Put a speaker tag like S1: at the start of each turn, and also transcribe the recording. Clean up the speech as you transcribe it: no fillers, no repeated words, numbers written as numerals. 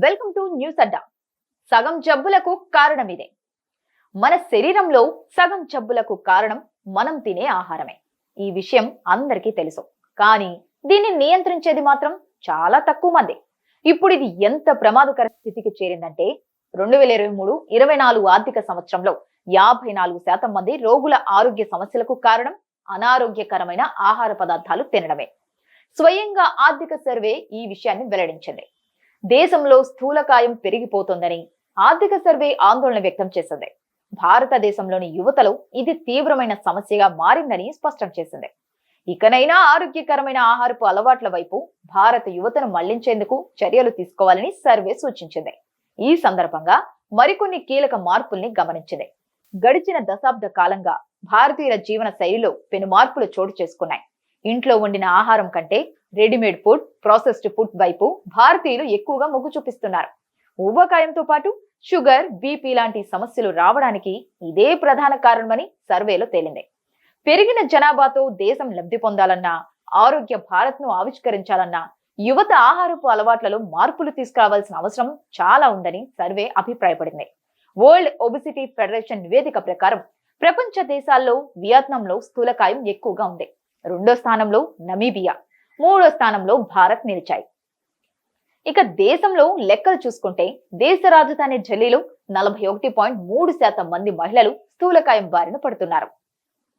S1: Welcome to news అడ్డా. సగం జబ్బులకు కారణం ఇదే. మన శరీరంలో సగం జబ్బులకు కారణం మనం తినే ఆహారమే. ఈ విషయం అందరికీ తెలుసు. కానీ దీన్ని నియంత్రించేది మాత్రం చాలా తక్కువ మంది. ఇప్పుడు ఇది ఎంత ప్రమాదకర స్థితికి చేరిందంటే 2023-24 ఆర్థిక సంవత్సరంలో 54% మంది రోగుల ఆరోగ్య సమస్యలకు కారణం అనారోగ్యకరమైన ఆహార పదార్థాలు తినడమే. స్వయంగా ఆర్థిక సర్వే ఈ విషయాన్ని వెల్లడించింది. దేశంలో స్థూలకాయం పెరిగిపోతోందని ఆర్థిక సర్వే ఆందోళన వ్యక్తం చేసింది. భారతదేశంలోని యువతలో ఇది తీవ్రమైన సమస్యగా మారిందని స్పష్టం చేసింది. ఇకనైనా ఆరోగ్యకరమైన ఆహారపు అలవాట్ల వైపు భారత యువతను మళ్లించేందుకు చర్యలు తీసుకోవాలని సర్వే సూచించింది. ఈ సందర్భంగా మరికొన్ని కీలక మార్పుల్ని గమనించింది. గడిచిన దశాబ్ద కాలంగా భారతీయుల జీవన శైలిలో పెను మార్పులు చోటు చేసుకున్నాయి. ఇంట్లో వండిన ఆహారం కంటే రెడీమేడ్ ఫుడ్, ప్రాసెస్డ్ ఫుడ్ వైపు భారతీయులు ఎక్కువగా మొగ్గు చూపిస్తున్నారు. ఊబకాయంతో పాటు షుగర్, బీపీ లాంటి సమస్యలు రావడానికి ఇదే ప్రధాన కారణమని సర్వేలో తేలింది. పెరిగిన జనాభాతో దేశం లబ్ధి పొందాలన్నా, ఆరోగ్య భారత్ ను ఆవిష్కరించాలన్నా యువత ఆహారపు అలవాట్లలో మార్పులు తీసుకురావాల్సిన అవసరం చాలా ఉందని సర్వే అభిప్రాయపడింది. వరల్డ్ ఒబిసిటీ ఫెడరేషన్ నివేదిక ప్రకారం ప్రపంచ దేశాల్లో వియత్నాంలో స్థూలకాయం ఎక్కువగా ఉంది. 2వ స్థానంలో నమీబియా, 3వ స్థానంలో భారత్ నిలిచాయి. ఇక దేశంలో లెక్కలు చూసుకుంటే దేశ రాజధాని ఢిల్లీలో 41.3% మంది మహిళలు స్థూలకాయం బారిన పడుతున్నారు.